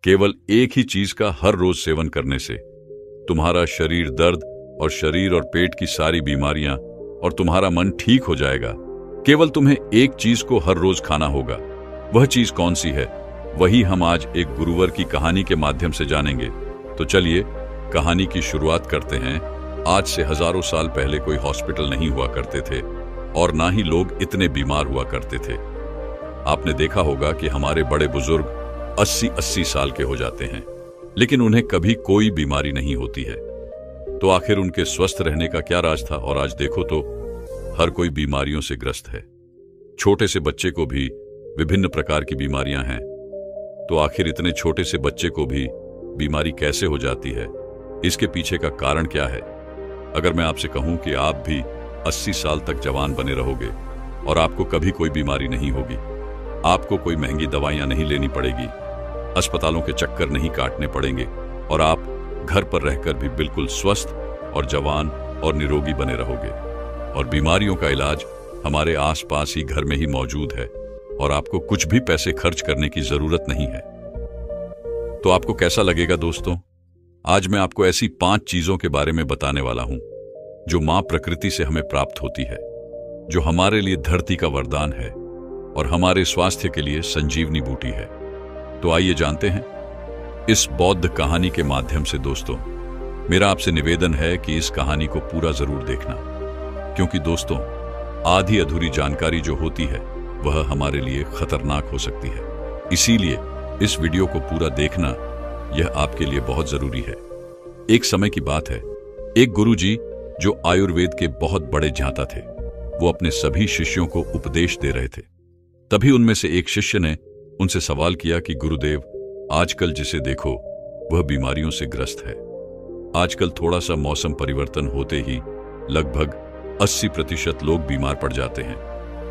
केवल एक ही चीज का हर रोज सेवन करने से तुम्हारा शरीर दर्द और शरीर और पेट की सारी बीमारियां और तुम्हारा मन ठीक हो जाएगा। केवल तुम्हें एक चीज को हर रोज खाना होगा। वह चीज कौन सी है, वही हम आज एक गुरुवर की कहानी के माध्यम से जानेंगे। तो चलिए कहानी की शुरुआत करते हैं। आज से हजारों साल पहले कोई हॉस्पिटल नहीं हुआ करते थे और ना ही लोग इतने बीमार हुआ करते थे। आपने देखा होगा कि हमारे बड़े बुजुर्ग 80-80 साल के हो जाते हैं, लेकिन उन्हें कभी कोई बीमारी नहीं होती है। तो आखिर उनके स्वस्थ रहने का क्या राज था? और आज देखो तो हर कोई बीमारियों से ग्रस्त है। छोटे से बच्चे को भी विभिन्न प्रकार की बीमारियां हैं। तो आखिर इतने छोटे से बच्चे को भी बीमारी कैसे हो जाती है? इसके पीछे का कारण क्या है? अगर मैं आपसे कहूं कि आप भी 80 साल तक जवान बने रहोगे और आपको कभी कोई बीमारी नहीं होगी, आपको कोई महंगी दवाइयां नहीं लेनी पड़ेगी, अस्पतालों के चक्कर नहीं काटने पड़ेंगे और आप घर पर रहकर भी बिल्कुल स्वस्थ और जवान और निरोगी बने रहोगे और बीमारियों का इलाज हमारे आसपास ही घर में ही मौजूद है और आपको कुछ भी पैसे खर्च करने की जरूरत नहीं है। तो आपको कैसा लगेगा दोस्तों? आज मैं आपको ऐसी 5 चीजों के बारे में बताने वाला हूं जो मां प्रकृति से हमें प्राप्त होती है, जो हमारे लिए धरती का वरदान है और हमारे स्वास्थ्य के लिए संजीवनी बूटी है। तो आइए जानते हैं इस बौद्ध कहानी के माध्यम से। दोस्तों, मेरा आपसे निवेदन है कि इस कहानी को पूरा जरूर देखना, क्योंकि दोस्तों आधी अधूरी जानकारी जो होती है वह हमारे लिए खतरनाक हो सकती है। इसीलिए इस वीडियो को पूरा देखना यह आपके लिए बहुत जरूरी है। एक समय की बात है, एक गुरुजी जो आयुर्वेद के बहुत बड़े ज्ञाता थे, वो अपने सभी शिष्यों को उपदेश दे रहे थे। तभी उनमें से एक शिष्य ने उनसे सवाल किया कि गुरुदेव, आजकल जिसे देखो वह बीमारियों से ग्रस्त है। आजकल थोड़ा सा मौसम परिवर्तन होते ही लगभग 80% लोग बीमार पड़ जाते हैं।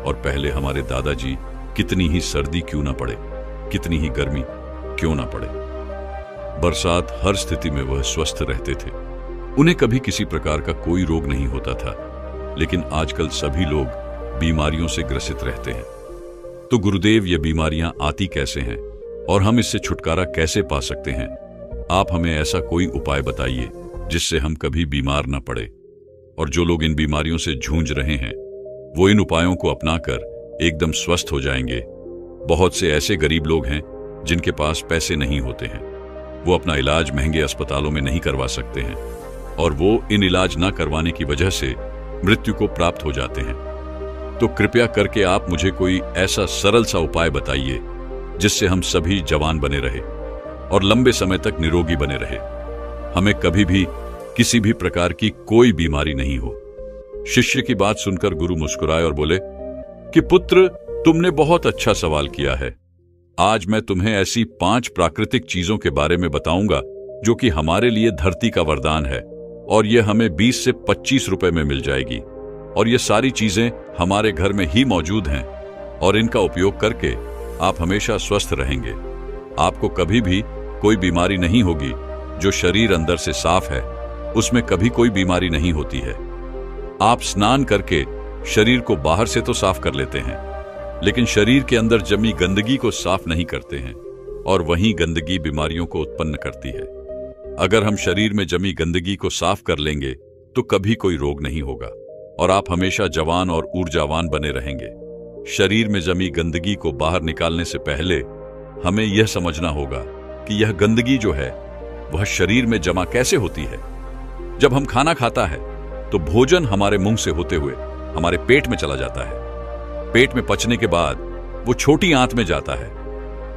और पहले हमारे दादाजी कितनी ही सर्दी क्यों ना पड़े, कितनी ही गर्मी क्यों ना पड़े, बरसात, हर स्थिति में वह स्वस्थ रहते थे। उन्हें कभी किसी प्रकार का कोई रोग नहीं होता था। लेकिन आजकल सभी लोग बीमारियों से ग्रसित रहते हैं। तो गुरुदेव, ये बीमारियां आती कैसे हैं और हम इससे छुटकारा कैसे पा सकते हैं? आप हमें ऐसा कोई उपाय बताइए जिससे हम कभी बीमार न पड़े। और जो लोग इन बीमारियों से जूझ रहे हैं वो इन उपायों को अपनाकर एकदम स्वस्थ हो जाएंगे। बहुत से ऐसे गरीब लोग हैं जिनके पास पैसे नहीं होते हैं, वो अपना इलाज महंगे अस्पतालों में नहीं करवा सकते हैं और वो इन इलाज न करवाने की वजह से मृत्यु को प्राप्त हो जाते हैं। तो कृपया करके आप मुझे कोई ऐसा सरल सा उपाय बताइए जिससे हम सभी जवान बने रहे और लंबे समय तक निरोगी बने रहे, हमें कभी भी किसी भी प्रकार की कोई बीमारी नहीं हो। शिष्य की बात सुनकर गुरु मुस्कुराए और बोले कि पुत्र, तुमने बहुत अच्छा सवाल किया है। आज मैं तुम्हें ऐसी 5 प्राकृतिक चीजों के बारे में बताऊंगा जो कि हमारे लिए धरती का वरदान है और यह हमें 20 से 25 रुपए में मिल जाएगी। और ये सारी चीजें हमारे घर में ही मौजूद हैं और इनका उपयोग करके आप हमेशा स्वस्थ रहेंगे। आपको कभी भी कोई बीमारी नहीं होगी। जो शरीर अंदर से साफ है उसमें कभी कोई बीमारी नहीं होती है। आप स्नान करके शरीर को बाहर से तो साफ कर लेते हैं, लेकिन शरीर के अंदर जमी गंदगी को साफ नहीं करते हैं और वही गंदगी बीमारियों को उत्पन्न करती है। अगर हम शरीर में जमी गंदगी को साफ कर लेंगे तो कभी कोई रोग नहीं होगा और आप हमेशा जवान और ऊर्जावान बने रहेंगे। शरीर में जमी गंदगी को बाहर निकालने से पहले हमें यह समझना होगा कि यह गंदगी जो है वह शरीर में जमा कैसे होती है। जब हम खाना खाता है तो भोजन हमारे मुंह से होते हुए हमारे पेट में चला जाता है। पेट में पचने के बाद वो छोटी आंत में जाता है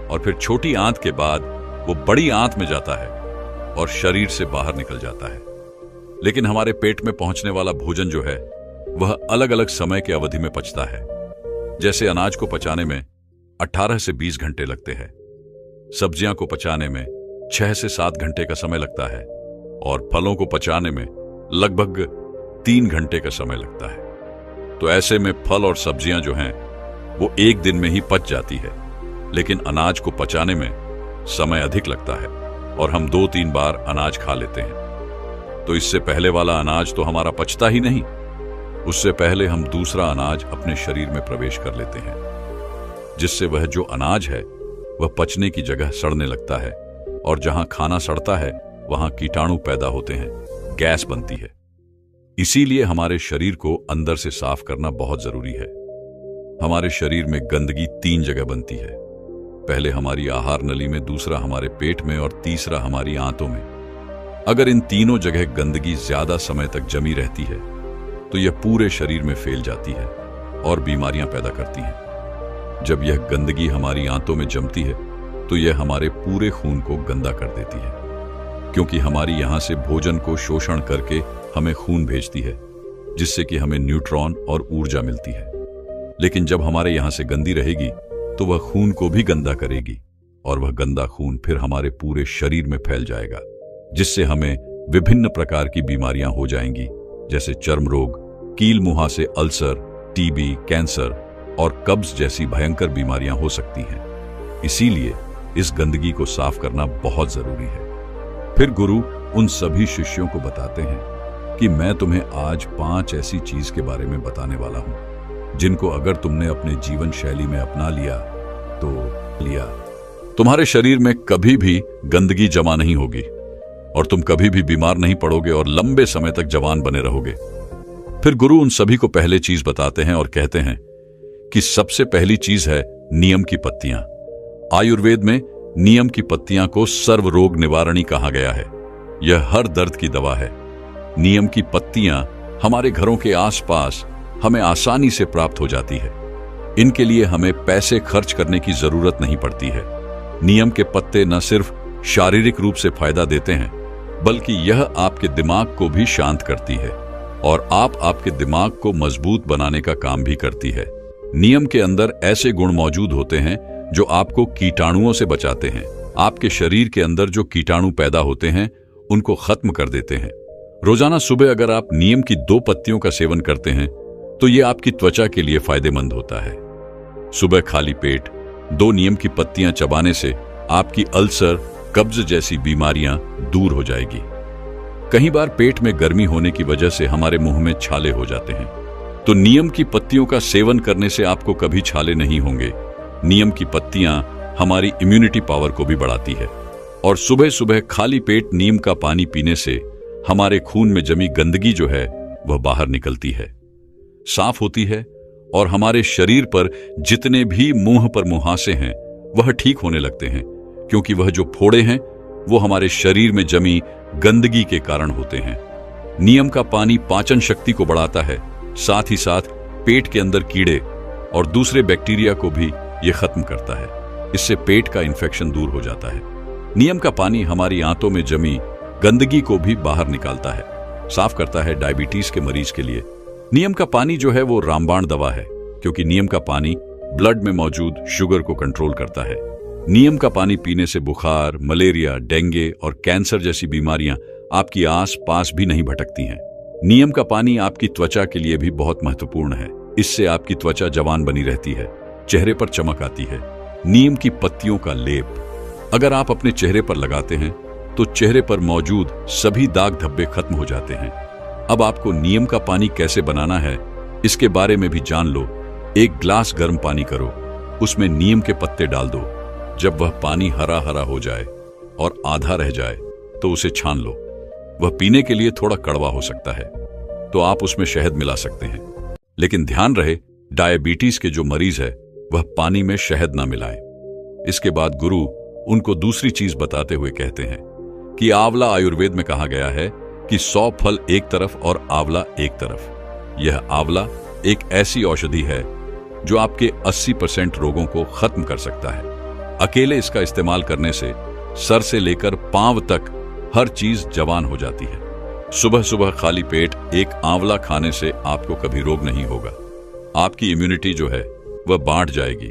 और फिर छोटी आंत के बाद वो बड़ी आंत में जाता है और शरीर से बाहर निकल जाता है। लेकिन हमारे पेट में पहुंचने वाला भोजन जो है वह अलग अलग समय के अवधि में पचता है। जैसे अनाज को पचाने में 18 से 20 घंटे लगते हैं, सब्जियां को पचाने में 6 से 7 घंटे का समय लगता है और फलों को पचाने में लगभग 3 घंटे का समय लगता है। तो ऐसे में फल और सब्जियां जो हैं वो एक दिन में ही पच जाती है, लेकिन अनाज को पचाने में समय अधिक लगता है और हम 2-3 बार अनाज खा लेते हैं। तो इससे पहले वाला अनाज तो हमारा पचता ही नहीं, उससे पहले हम दूसरा अनाज अपने शरीर में प्रवेश कर लेते हैं, जिससे वह जो अनाज है वह पचने की जगह सड़ने लगता है और जहां खाना सड़ता है वहां कीटाणु पैदा होते हैं, गैस बनती है। इसीलिए हमारे शरीर को अंदर से साफ करना बहुत जरूरी है। हमारे शरीर में गंदगी 3 जगह बनती है। पहले हमारी आहार नली में, दूसरा हमारे पेट में और तीसरा हमारी आंतों में। अगर इन तीनों जगह गंदगी ज्यादा समय तक जमी रहती है तो यह पूरे शरीर में फैल जाती है और बीमारियां पैदा करती हैं। जब यह गंदगी हमारी आंतों में जमती है तो यह हमारे पूरे खून को गंदा कर देती है, क्योंकि हमारी यहां से भोजन को शोषण करके हमें खून भेजती है, जिससे कि हमें न्यूट्रॉन और ऊर्जा मिलती है। लेकिन जब हमारे यहां से गंदी रहेगी तो वह खून को भी गंदा करेगी और वह गंदा खून फिर हमारे पूरे शरीर में फैल जाएगा, जिससे हमें विभिन्न प्रकार की बीमारियां हो जाएंगी, जैसे चर्म रोग, कील मुहासे अल्सर, टीबी, कैंसर और कब्ज जैसी भयंकर बीमारियां हो सकती हैं। इसीलिए इस गंदगी को साफ करना बहुत जरूरी है। फिर गुरु उन सभी शिष्यों को बताते हैं कि मैं तुम्हें आज 5 ऐसी चीज के बारे में बताने वाला हूं, जिनको अगर तुमने अपने जीवन शैली में अपना लिया तुम्हारे शरीर में कभी भी गंदगी जमा नहीं होगी और तुम कभी भी बीमार नहीं पड़ोगे और लंबे समय तक जवान बने रहोगे। फिर गुरु उन सभी को पहले चीज बताते हैं और कहते हैं कि सबसे पहली चीज है नीम की पत्तियां। आयुर्वेद में नीम की पत्तियां को सर्व रोग निवारणी कहा गया है। यह हर दर्द की दवा है। नीम की पत्तियां हमारे घरों के आसपास हमें आसानी से प्राप्त हो जाती है। इनके लिए हमें पैसे खर्च करने की जरूरत नहीं पड़ती है। नीम के पत्ते न सिर्फ शारीरिक रूप से फायदा देते हैं, बल्कि यह आपके दिमाग को भी शांत करती है और आपके दिमाग को मजबूत बनाने का काम भी करती है। नीम के अंदर ऐसे गुण मौजूद होते हैं जो आपको कीटाणुओं से बचाते हैं। आपके शरीर के अंदर जो कीटाणु पैदा होते हैं उनको खत्म कर देते हैं। रोजाना सुबह अगर आप नीम की 2 पत्तियों का सेवन करते हैं तो यह आपकी त्वचा के लिए फायदेमंद होता है। सुबह खाली पेट 2 नीम की पत्तियां चबाने से आपकी अल्सर, कब्ज जैसी बीमारियां दूर हो जाएगी। कई बार पेट में गर्मी होने की वजह से हमारे मुंह में छाले हो जाते हैं, तो नीम की पत्तियों का सेवन करने से आपको कभी छाले नहीं होंगे। नीम की पत्तियां हमारी इम्यूनिटी पावर को भी बढ़ाती है और सुबह सुबह खाली पेट नीम का पानी पीने से हमारे खून में जमी गंदगी जो है वह बाहर निकलती है, साफ होती है और हमारे शरीर पर जितने भी मुंह पर मुहासे हैं वह ठीक होने लगते हैं, क्योंकि वह जो फोड़े हैं वो हमारे शरीर में जमी गंदगी के कारण होते हैं। नीम का पानी पाचन शक्ति को बढ़ाता है, साथ ही साथ पेट के अंदर कीड़े और दूसरे बैक्टीरिया को भी यह खत्म करता है। इससे पेट का इन्फेक्शन दूर हो जाता है। नीम का पानी हमारी आंतों में जमी गंदगी को भी बाहर निकालता है, साफ करता है। डायबिटीज के मरीज के लिए नीम का पानी जो है वो रामबाण दवा है, क्योंकि नीम का पानी ब्लड में मौजूद शुगर को कंट्रोल करता है। नीम का पानी पीने से बुखार, मलेरिया, डेंगू और कैंसर जैसी बीमारियां आपकी आस पास भी नहीं भटकती हैं। नीम का पानी आपकी त्वचा के लिए भी बहुत महत्वपूर्ण है। इससे आपकी त्वचा जवान बनी रहती है, चेहरे पर चमक आती है। नीम की पत्तियों का लेप अगर आप अपने चेहरे पर लगाते हैं तो चेहरे पर मौजूद सभी दाग धब्बे खत्म हो जाते हैं। अब आपको नीम का पानी कैसे बनाना है इसके बारे में भी जान लो। 1 गिलास गर्म पानी करो, उसमें नीम के पत्ते डाल दो। जब वह पानी हरा हरा हो जाए और आधा रह जाए तो उसे छान लो। वह पीने के लिए थोड़ा कड़वा हो सकता है, तो आप उसमें शहद मिला सकते हैं, लेकिन ध्यान रहे डायबिटीज के जो मरीज है वह पानी में शहद ना मिलाएं। इसके बाद गुरु उनको दूसरी चीज बताते हुए कहते हैं कि आंवला आयुर्वेद में कहा गया है कि 100 फल एक तरफ और आंवला एक तरफ। यह आंवला एक ऐसी औषधि है जो आपके 80% रोगों को खत्म कर सकता है। अकेले इसका इस्तेमाल करने से सर से लेकर पांव तक हर चीज जवान हो जाती है। सुबह सुबह खाली पेट 1 आंवला खाने से आपको कभी रोग नहीं होगा। आपकी इम्यूनिटी जो है वह बांट जाएगी।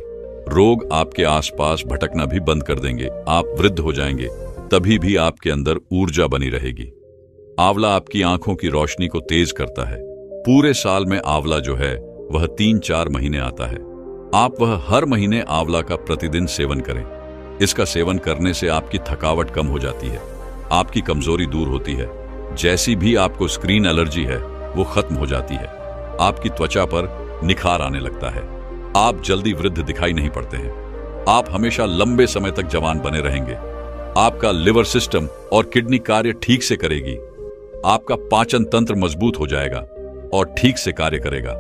रोग आपके आसपास भटकना भी बंद कर देंगे। आप वृद्ध हो जाएंगे, तभी भी आपके अंदर ऊर्जा बनी रहेगी। आंवला आपकी आंखों की रोशनी को तेज करता है। पूरे साल में आंवला जो है वह 3-4 महीने आता है। आप वह हर महीने आंवला का प्रतिदिन सेवन करें। इसका सेवन करने से आपकी थकावट कम हो जाती है, आपकी कमजोरी दूर होती है। जैसी भी आपको स्क्रीन एलर्जी है वो खत्म हो जाती है। आपकी त्वचा पर निखार आने लगता है। आप जल्दी वृद्ध दिखाई नहीं पड़ते हैं। आप हमेशा लंबे समय तक जवान बने रहेंगे। आपका लिवर सिस्टम और किडनी कार्य ठीक से करेगी। आपका पाचन तंत्र मजबूत हो जाएगा और ठीक से कार्य करेगा।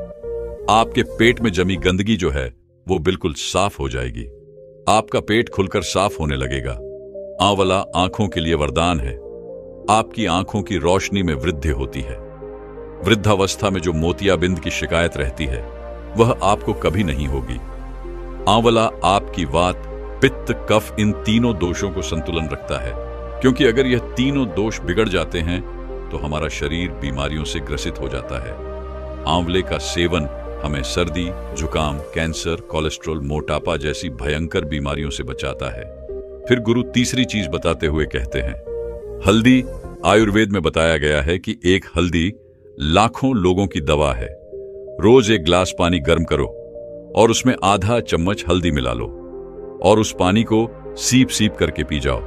आपके पेट में जमी गंदगी जो है वो बिल्कुल साफ हो जाएगी। आपका पेट खुलकर साफ होने लगेगा। आंवला आंखों के लिए वरदान है। आपकी आंखों की रोशनी में वृद्धि होती है। वृद्धावस्था में जो मोतियाबिंद की शिकायत रहती है वह आपको कभी नहीं होगी। आंवला आपकी वात, पित्त, कफ इन तीनों दोषों को संतुलन रखता है, क्योंकि अगर यह तीनों दोष बिगड़ जाते हैं तो हमारा शरीर बीमारियों से ग्रसित हो जाता है। आंवले का सेवन हमें सर्दी, जुकाम, कैंसर, कोलेस्ट्रॉल, मोटापा जैसी भयंकर बीमारियों से बचाता है। फिर गुरु तीसरी चीज बताते हुए कहते हैं, हल्दी आयुर्वेद में बताया गया है कि एक हल्दी लाखों लोगों की दवा है। रोज एक गिलास पानी गर्म करो और उसमें आधा चम्मच हल्दी मिला लो और उस पानी को सीप सीप करके पी जाओ।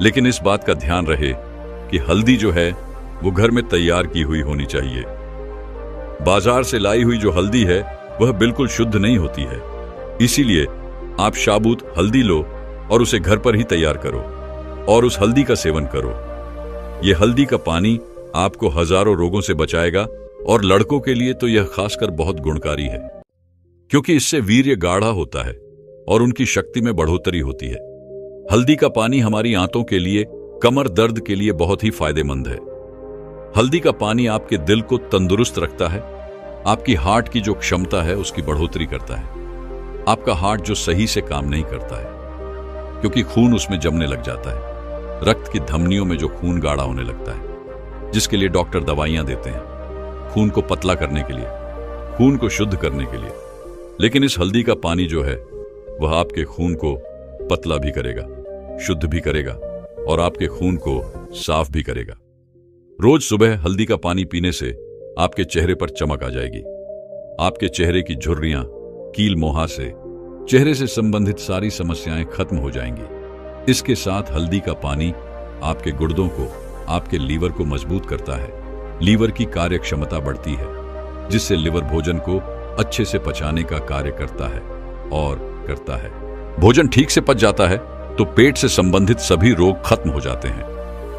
लेकिन इस बात का ध्यान रहे कि हल्दी जो है वो घर में तैयार की हुई होनी चाहिए। बाजार से लाई हुई जो हल्दी है वह बिल्कुल शुद्ध नहीं होती है। इसीलिए आप साबुत हल्दी लो और उसे घर पर ही तैयार करो और उस हल्दी का सेवन करो। यह हल्दी का पानी आपको हजारों रोगों से बचाएगा और लड़कों के लिए तो यह खासकर बहुत गुणकारी है, क्योंकि इससे वीर्य गाढ़ा होता है और उनकी शक्ति में बढ़ोतरी होती है। हल्दी का पानी हमारी आंतों के लिए, कमर दर्द के लिए बहुत ही फायदेमंद है। हल्दी का पानी आपके दिल को तंदुरुस्त रखता है, आपकी हार्ट की जो क्षमता है उसकी बढ़ोतरी करता है। आपका हार्ट जो सही से काम नहीं करता है क्योंकि खून उसमें जमने लग जाता है, रक्त की धमनियों में जो खून गाढ़ा होने लगता है, जिसके लिए डॉक्टर दवाइयां देते हैं खून को पतला करने के लिए, खून को शुद्ध करने के लिए। लेकिन इस हल्दी का पानी जो है वह आपके खून को पतला भी करेगा, शुद्ध भी करेगा और आपके खून को साफ भी करेगा। रोज सुबह हल्दी का पानी पीने से आपके चेहरे पर चमक आ जाएगी। आपके चेहरे की झुर्रियां, कील मुहासे, चेहरे से संबंधित सारी समस्याएं खत्म हो जाएंगी। इसके साथ हल्दी का पानी आपके गुर्दों को, आपके लीवर को मजबूत करता है। लीवर की कार्य क्षमता बढ़ती है, जिससे लिवर भोजन को अच्छे से पचाने का कार्य करता है और करता है। भोजन ठीक से पच जाता है तो पेट से संबंधित सभी रोग खत्म हो जाते हैं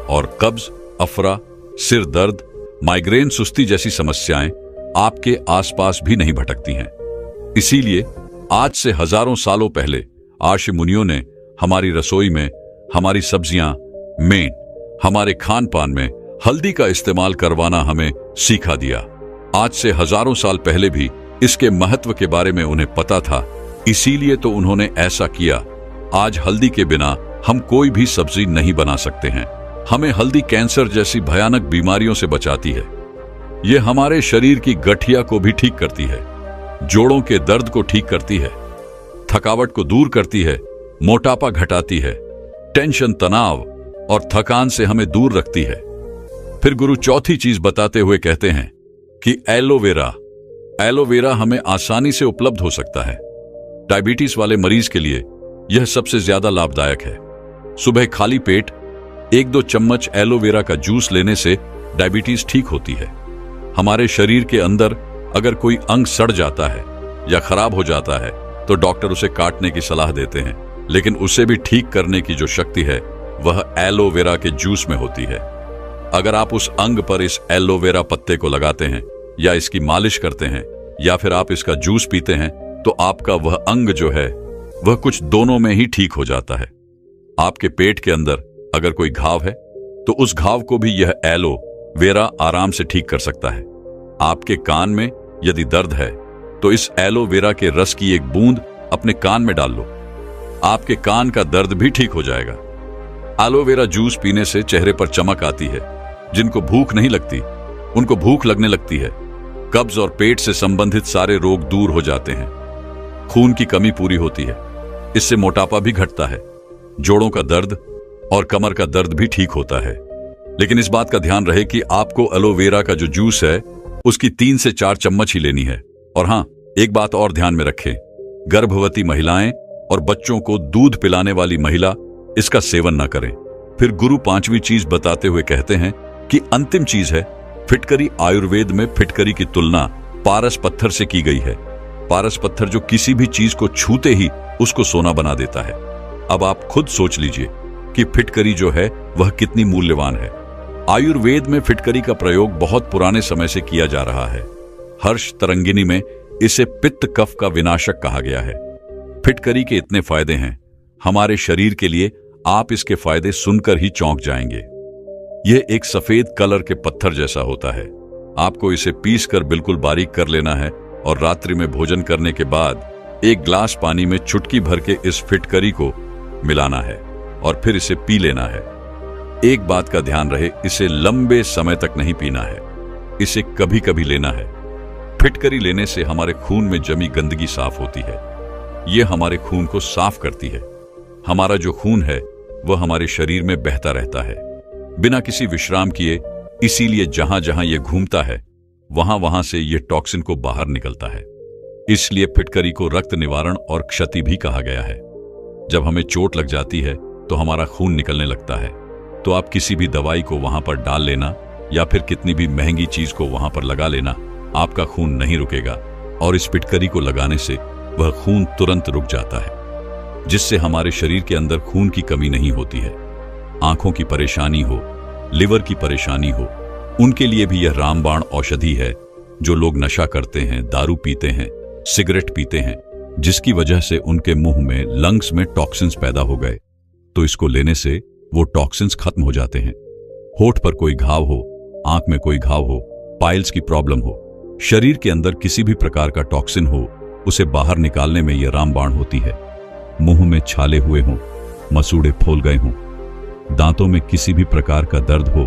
और कब्ज, अफरा, सिर दर्द, माइग्रेन, सुस्ती जैसी समस्याएं आपके आसपास भी नहीं भटकती हैं। इसीलिए आज से हजारों सालों पहले आर्ष मुनियों ने हमारी रसोई में, हमारी सब्जियां में, हमारे खान पान में हल्दी का इस्तेमाल करवाना हमें सीखा दिया। आज से हजारों साल पहले भी इसके महत्व के बारे में उन्हें पता था, इसीलिए तो उन्होंने ऐसा किया। आज हल्दी के बिना हम कोई भी सब्जी नहीं बना सकते हैं। हमें हल्दी कैंसर जैसी भयानक बीमारियों से बचाती है। यह हमारे शरीर की गठिया को भी ठीक करती है, जोड़ों के दर्द को ठीक करती है, थकावट को दूर करती है, मोटापा घटाती है, टेंशन, तनाव और थकान से हमें दूर रखती है। फिर गुरु चौथी चीज बताते हुए कहते हैं कि एलोवेरा हमें आसानी से उपलब्ध हो सकता है। डायबिटीज वाले मरीज के लिए यह सबसे ज्यादा लाभदायक है। सुबह खाली पेट 1-2 चम्मच एलोवेरा का जूस लेने से डायबिटीज ठीक होती है। हमारे शरीर के अंदर अगर कोई अंग सड़ जाता है या खराब हो जाता है तो डॉक्टर उसे काटने की सलाह देते हैं, लेकिन उसे भी ठीक करने की जो शक्ति है वह एलोवेरा के जूस में होती है। अगर आप उस अंग पर इस एलोवेरा पत्ते को लगाते हैं या इसकी मालिश करते हैं या फिर आप इसका जूस पीते हैं तो आपका वह अंग जो है वह कुछ दोनों में ही ठीक हो जाता है। आपके पेट के अंदर अगर कोई घाव है तो उस घाव को भी यह एलोवेरा आराम से ठीक कर सकता है। आपके कान में यदि दर्द है तो इस एलोवेरा के रस की एक बूंद अपने कान में डाल लो, आपके कान का दर्द भी ठीक हो जाएगा। एलोवेरा जूस पीने से चेहरे पर चमक आती है। जिनको भूख नहीं लगती उनको भूख लगने लगती है। कब्ज और पेट से संबंधित सारे रोग दूर हो जाते हैं। खून की कमी पूरी होती है, इससे मोटापा भी घटता है। जोड़ों का दर्द और कमर का दर्द भी ठीक होता है। लेकिन इस बात का ध्यान रहे कि आपको एलोवेरा का जो जूस है उसकी 3 से 4 चम्मच ही लेनी है। और हाँ, एक बात और ध्यान में रखें, गर्भवती महिलाएं और बच्चों को दूध पिलाने वाली महिला इसका सेवन न करें। फिर गुरु 5वीं चीज बताते हुए कहते हैं कि अंतिम चीज है फिटकरी। आयुर्वेद में फिटकरी की तुलना पारस पत्थर से की गई है। पारस पत्थर जो किसी भी चीज को छूते ही उसको सोना बना देता है। अब आप खुद सोच लीजिए कि फिटकरी जो है वह कितनी मूल्यवान है। आयुर्वेद में फिटकरी का प्रयोग बहुत पुराने समय से किया जा रहा है। हर्ष तरंगिनी में इसे पित्त कफ का विनाशक कहा गया है। फिटकरी के इतने फायदे हैं हमारे शरीर के लिए, आप इसके फायदे सुनकर ही चौंक जाएंगे। यह एक सफेद कलर के पत्थर जैसा होता है। आपको इसे पीसकर बिल्कुल बारीक कर लेना है और रात्रि में भोजन करने के बाद एक ग्लास पानी में चुटकी भर के इस फिटकरी को मिलाना है और फिर इसे पी लेना है। एक बात का ध्यान रहे, इसे लंबे समय तक नहीं पीना है, इसे कभी कभी लेना है। फिटकरी लेने से हमारे खून में जमी गंदगी साफ होती है। यह हमारे खून को साफ करती है। हमारा जो खून है वह हमारे शरीर में बहता रहता है बिना किसी विश्राम किए, इसीलिए जहां जहां यह घूमता है वहां वहां से यह टॉक्सिन को बाहर निकलता है। इसलिए फिटकरी को रक्त निवारण और क्षति भी कहा गया है। जब हमें चोट लग जाती है तो हमारा खून निकलने लगता है, तो आप किसी भी दवाई को वहां पर डाल लेना या फिर कितनी भी महंगी चीज को वहां पर लगा लेना, आपका खून नहीं रुकेगा। और इस फिटकरी को लगाने से वह खून तुरंत रुक जाता है, जिससे हमारे शरीर के अंदर खून की कमी नहीं होती है। आंखों की परेशानी हो, लिवर की परेशानी हो, उनके लिए भी यह रामबाण औषधि है। जो लोग नशा करते हैं, दारू पीते हैं, सिगरेट पीते हैं, जिसकी वजह से उनके मुंह में, लंग्स में टॉक्सिन्स पैदा हो गए, तो इसको लेने से वो टॉक्सिन्स खत्म हो जाते हैं। होठ पर कोई घाव हो, आंख में कोई घाव हो, पाइल्स की प्रॉब्लम हो, शरीर के अंदर किसी भी प्रकार का टॉक्सिन हो, उसे बाहर निकालने में यह रामबाण होती है। मुंह में छाले हुए हों, मसूड़े फूल गए हों, दांतों में किसी भी प्रकार का दर्द हो,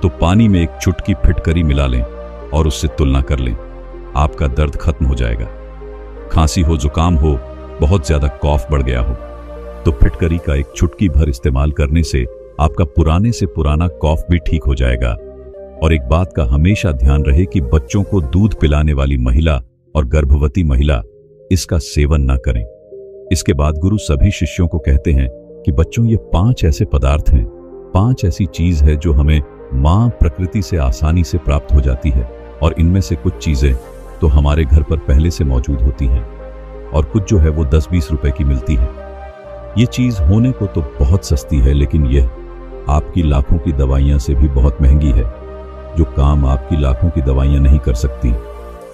तो पानी में एक चुटकी फिटकरी मिला लें और उससे तुलना कर लें, आपका दर्द खत्म हो जाएगा। खांसी हो, जुकाम हो, बहुत ज्यादा कॉफ बढ़ गया हो, तो फिटकरी का एक चुटकी भर इस्तेमाल करने से आपका पुराने से पुराना कॉफ भी ठीक हो जाएगा। और एक बात का हमेशा ध्यान रहे कि बच्चों को दूध पिलाने वाली महिला और गर्भवती महिला इसका सेवन ना करें। इसके बाद गुरु सभी शिष्यों को कहते हैं कि बच्चों, ये 5 ऐसे पदार्थ हैं, 5 ऐसी चीज है जो हमें मां प्रकृति से आसानी से प्राप्त हो जाती है, और इनमें से कुछ चीजें तो हमारे घर पर पहले से मौजूद होती हैं और कुछ जो है वो 10-20 रुपए की मिलती है। ये चीज होने को तो बहुत सस्ती है, लेकिन यह आपकी लाखों की दवाइयां से भी बहुत महंगी है। जो काम आपकी लाखों की दवाइयां नहीं कर सकती,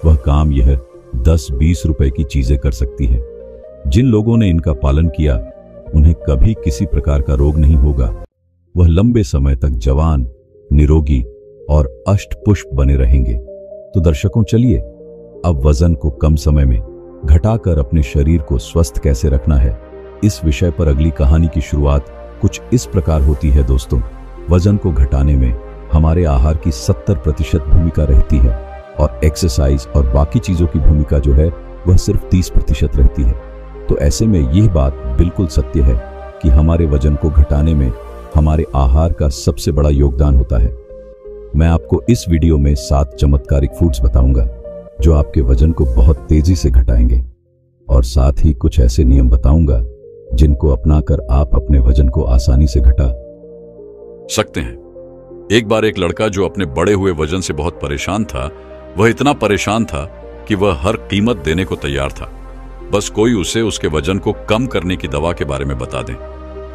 वह काम यह 10-20 रुपए की चीजें कर सकती है। जिन लोगों ने इनका पालन किया उन्हें कभी किसी प्रकार का रोग नहीं होगा। वह लंबे समय तक जवान, निरोगी और अष्टपुष्ट बने रहेंगे। तो दर्शकों, चलिए अब वजन को कम समय में घटाकर अपने शरीर को स्वस्थ कैसे रखना है, इस विषय पर अगली कहानी की शुरुआत कुछ इस प्रकार होती है। दोस्तों, वजन को घटाने में हमारे आहार की 70% भूमिका रहती है और एक्सरसाइज और बाकी चीजों की भूमिका जो है वह सिर्फ 30% रहती है। तो ऐसे में यह बात बिल्कुल सत्य है कि हमारे वजन को घटाने में हमारे आहार का सबसे बड़ा योगदान होता है। मैं आपको इस वीडियो में 7 चमत्कारिक फूड्स बताऊंगा जो आपके वजन को बहुत तेजी से घटाएंगे, और साथ ही कुछ ऐसे नियम बताऊंगा जिनको अपनाकर आप अपने वजन को आसानी से घटा सकते हैं। एक बार एक लड़का जो अपने बढ़े हुए वजन से बहुत परेशान था, वह इतना परेशान था कि वह हर कीमत देने को तैयार था, बस कोई उसे उसके वजन को कम करने की दवा के बारे में बता दे।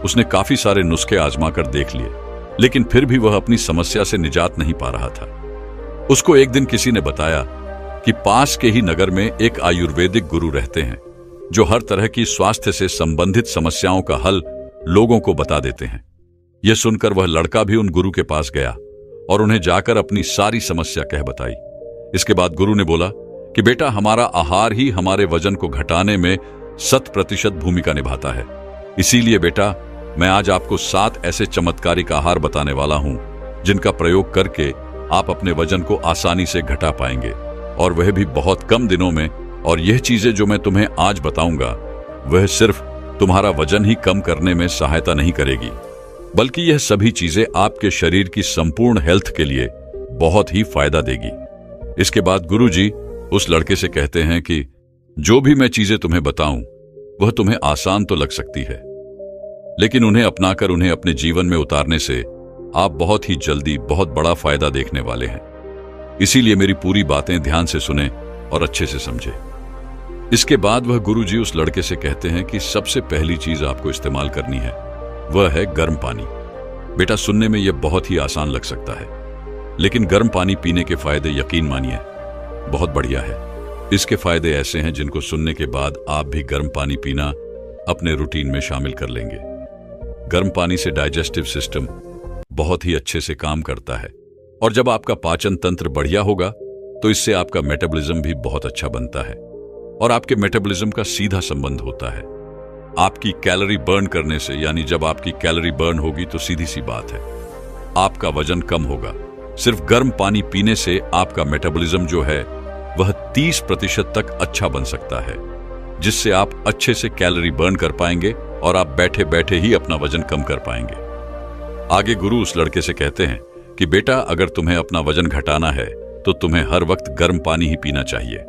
उसने काफी सारे नुस्खे आजमा कर देख लिए, लेकिन फिर भी वह अपनी समस्या से निजात नहीं पा रहा था। उसको एक दिन किसी ने बताया कि पास के ही नगर में एक आयुर्वेदिक गुरु रहते हैं जो हर तरह की स्वास्थ्य से संबंधित समस्याओं का हल लोगों को बता देते हैं। यह सुनकर वह लड़का भी उन गुरु के पास गया और उन्हें जाकर अपनी सारी समस्या कह बताई। इसके बाद गुरु ने बोला कि बेटा, हमारा आहार ही हमारे वजन को घटाने में 100% भूमिका निभाता है। इसीलिए बेटा, मैं आज आपको 7 ऐसे चमत्कारिक आहार बताने वाला हूं जिनका प्रयोग करके आप अपने वजन को आसानी से घटा पाएंगे, और वह भी बहुत कम दिनों में। और यह चीजें जो मैं तुम्हें आज बताऊंगा वह सिर्फ तुम्हारा वजन ही कम करने में सहायता नहीं करेगी, बल्कि यह सभी चीजें आपके शरीर की संपूर्ण हेल्थ के लिए बहुत ही फायदा देगी। इसके बाद गुरुजी उस लड़के से कहते हैं कि जो भी मैं चीजें तुम्हें बताऊं वह तुम्हें आसान तो लग सकती है, लेकिन उन्हें अपनाकर उन्हें अपने जीवन में उतारने से आप बहुत ही जल्दी बहुत बड़ा फायदा देखने वाले हैं। इसीलिए मेरी पूरी बातें ध्यान से सुने और अच्छे से समझे। इसके बाद वह गुरुजी उस लड़के से कहते हैं कि सबसे पहली चीज आपको इस्तेमाल करनी है वह है गर्म पानी। बेटा, सुनने में यह बहुत ही आसान लग सकता है, लेकिन गर्म पानी पीने के फायदे यकीन मानिए बहुत बढ़िया है। इसके फायदे ऐसे हैं जिनको सुनने के बाद आप भी गर्म पानी पीना अपने रूटीन में शामिल कर लेंगे। गर्म पानी से डाइजेस्टिव सिस्टम बहुत ही अच्छे से काम करता है, और जब आपका पाचन तंत्र बढ़िया होगा तो इससे आपका मेटाबॉलिज्म भी बहुत अच्छा बनता है, और आपके मेटाबॉलिज्म का सीधा संबंध होता है आपकी कैलोरी बर्न करने से। यानी जब आपकी कैलोरी बर्न होगी तो सीधी सी बात है आपका वजन कम होगा। सिर्फ गर्म पानी पीने से आपका मेटाबॉलिज्म जो है वह 30% तक अच्छा बन सकता है, जिससे आप अच्छे से कैलोरी बर्न कर पाएंगे और आप बैठे बैठे ही अपना वजन कम कर पाएंगे। आगे गुरु उस लड़के से कहते हैं कि बेटा, अगर तुम्हें अपना वजन घटाना है तो तुम्हें हर वक्त गर्म पानी ही पीना चाहिए।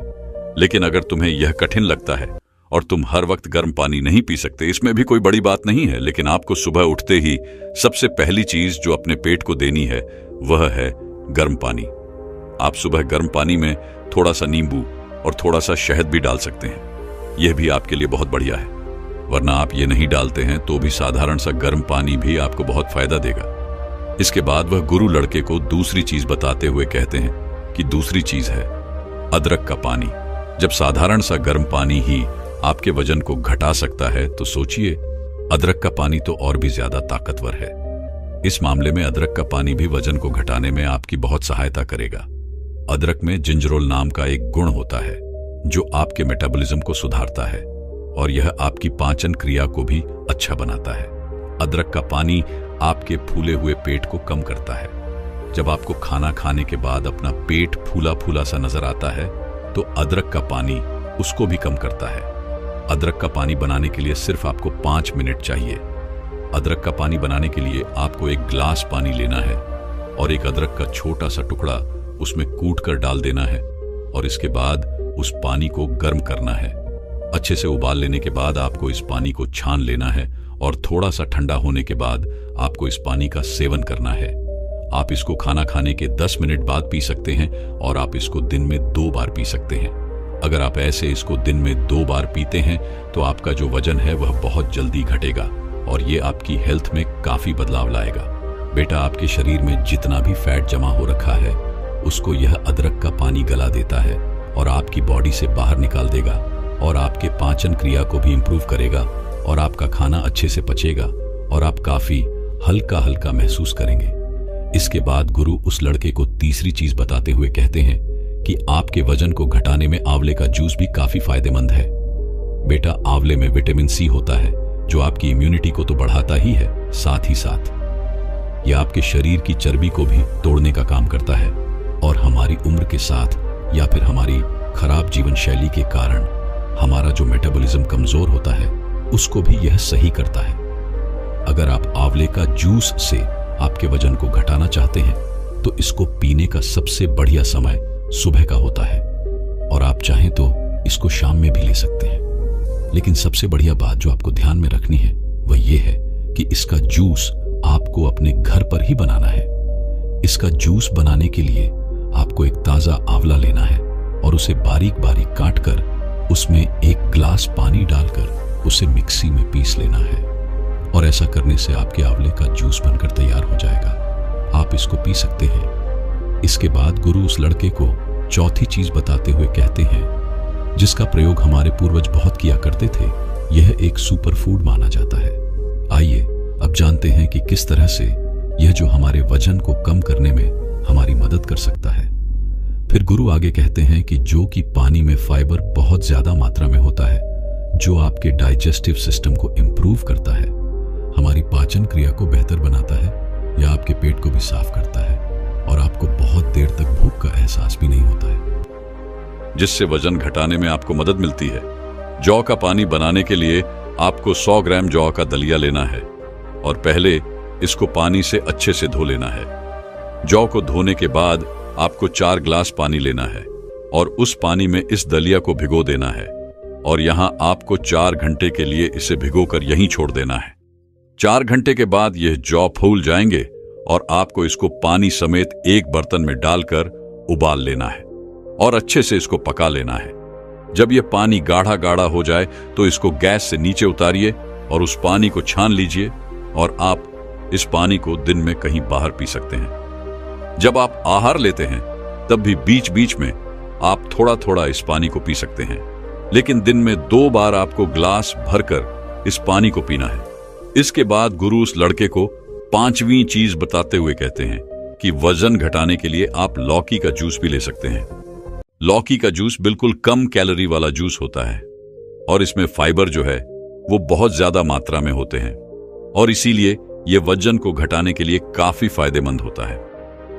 लेकिन अगर तुम्हें यह कठिन लगता है और तुम हर वक्त गर्म पानी नहीं पी सकते, इसमें भी कोई बड़ी बात नहीं है, लेकिन आपको सुबह उठते ही सबसे पहली चीज जो अपने पेट को देनी है वह है गर्म पानी। आप सुबह गर्म पानी में थोड़ा सा नींबू और थोड़ा सा शहद भी डाल सकते हैं, यह भी आपके लिए बहुत बढ़िया है। वरना आप ये नहीं डालते हैं तो भी साधारण सा गर्म पानी भी आपको बहुत फायदा देगा। इसके बाद वह गुरु लड़के को दूसरी चीज बताते हुए कहते हैं कि दूसरी चीज है अदरक का पानी। जब साधारण सा गर्म पानी ही आपके वजन को घटा सकता है तो सोचिए अदरक का पानी तो और भी ज्यादा ताकतवर है। इस मामले में अदरक का पानी भी वजन को घटाने में आपकी बहुत सहायता करेगा। अदरक में जिंजरोल नाम का एक गुण होता है जो आपके मेटाबॉलिज्म को सुधारता है और यह आपकी पाचन क्रिया को भी अच्छा बनाता है। अदरक का पानी आपके फूले हुए पेट को कम करता है। जब आपको खाना खाने के बाद अपना पेट फूला फूला सा नजर आता है तो अदरक का पानी उसको भी कम करता है। अदरक का पानी बनाने के लिए सिर्फ आपको 5 मिनट चाहिए। अदरक का पानी बनाने के लिए आपको एक गिलास पानी लेना है और एक अदरक का छोटा सा टुकड़ा उसमें कूट कर डाल देना है और इसके बाद उस पानी को गर्म करना है। अच्छे से उबाल लेने के बाद आपको इस पानी को छान लेना है और थोड़ा सा ठंडा होने के बाद आपको इस पानी का सेवन करना है। आप इसको खाना खाने के 10 मिनट बाद पी सकते हैं और आप इसको दिन में 2 बार पी सकते हैं। अगर आप ऐसे इसको दिन में 2 बार पीते हैं तो आपका जो वजन है वह बहुत जल्दी घटेगा और ये आपकी हेल्थ में काफी बदलाव लाएगा। बेटा, आपके शरीर में जितना भी फैट जमा हो रखा है उसको यह अदरक का पानी गला देता है और आपकी बॉडी से बाहर निकाल देगा और आपके पाचन क्रिया को भी इंप्रूव करेगा और आपका खाना अच्छे से पचेगा और आप काफी हल्का हल्का महसूस करेंगे। इसके बाद गुरु उस लड़के को तीसरी चीज बताते हुए कहते हैं कि आपके वजन को घटाने में आंवले का जूस भी काफी फायदेमंद है। बेटा, आंवले में विटामिन सी होता है जो आपकी इम्यूनिटी को तो बढ़ाता ही है, साथ ही साथ यह आपके शरीर की चर्बी को भी तोड़ने का काम करता है और हमारी उम्र के साथ या फिर हमारी खराब जीवन शैली के कारण हमारा जो मेटाबॉलिज्म कमजोर होता है उसको भी यह सही करता है। अगर आप आंवले का जूस से आपके वजन को घटाना चाहते हैं तो इसको पीने का सबसे बढ़िया समय सुबह का होता है और आप चाहें तो इसको शाम में भी ले सकते हैं। लेकिन सबसे बढ़िया बात जो आपको ध्यान में रखनी है वह यह है कि इसका जूस आपको अपने घर पर ही बनाना है। इसका जूस बनाने के लिए आपको एक ताजा आंवला लेना है और उसे बारीक बारीक काट कर उसमें 1 गिलास पानी डालकर उसे मिक्सी में पीस लेना है और ऐसा करने से आपके आंवले का जूस बनकर तैयार हो जाएगा। आप इसको पी सकते हैं। इसके बाद गुरु उस लड़के को चौथी चीज बताते हुए कहते हैं जिसका प्रयोग हमारे पूर्वज बहुत किया करते थे। यह एक सुपर फूड माना जाता है। आइए अब जानते हैं कि किस तरह से यह जो हमारे वजन को कम करने में हमारी मदद कर सकता है। फिर गुरु आगे कहते हैं कि जो कि पानी में फाइबर बहुत ज्यादा मात्रा में होता है जो आपके डाइजेस्टिव सिस्टम को इंप्रूव करता है, हमारी पाचन क्रिया को बेहतर बनाता है या आपके पेट को भी साफ करता है और आपको बहुत देर तक भूख का एहसास भी नहीं होता है, जिससे वजन घटाने में आपको मदद मिलती है। जौ का पानी बनाने के लिए आपको 100 ग्राम जौ का दलिया लेना है और पहले इसको पानी से अच्छे से धो लेना है। जौ को धोने के बाद आपको 4 गिलास पानी लेना है और उस पानी में इस दलिया को भिगो देना है और यहां आपको 4 घंटे के लिए इसे भिगोकर यहीं छोड़ देना है। 4 घंटे के बाद यह जौ फूल जाएंगे और आपको इसको पानी समेत एक बर्तन में डालकर उबाल लेना है और अच्छे से इसको पका लेना है। जब यह पानी गाढ़ा गाढ़ा हो जाए तो इसको गैस से नीचे उतारिए और उस पानी को छान लीजिए और आप इस पानी को दिन में कहीं बाहर पी सकते हैं। जब आप आहार लेते हैं तब भी बीच बीच में आप थोड़ा थोड़ा इस पानी को पी सकते हैं, लेकिन दिन में 2 बार आपको ग्लास भरकर इस पानी को पीना है। इसके बाद गुरु उस लड़के को 5वीं चीज बताते हुए कहते हैं कि वजन घटाने के लिए आप लौकी का जूस भी ले सकते हैं। लौकी का जूस बिल्कुल कम कैलोरी वाला जूस होता है और इसमें फाइबर जो है वो बहुत ज्यादा मात्रा में होते हैं और इसीलिए ये वजन को घटाने के लिए काफी फायदेमंद होता है।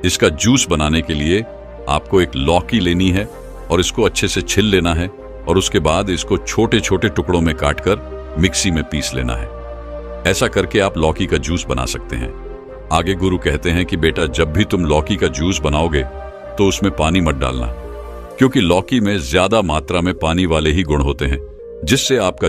इसका जूस बनाने के लिए आपको एक लौकी लेनी है और इसको अच्छे से छिल लेना है और उसके बाद इसको छोटे छोटे टुकड़ों में काटकर मिक्सी में पीस लेना है। ऐसा करके आप लौकी का जूस बना सकते हैं। आगे गुरु कहते हैं कि बेटा, जब भी तुम लौकी का जूस बनाओगे तो उसमें पानी मत डालना, क्योंकि लौकी में ज्यादा मात्रा में पानी वाले ही गुण होते हैं जिससे आपका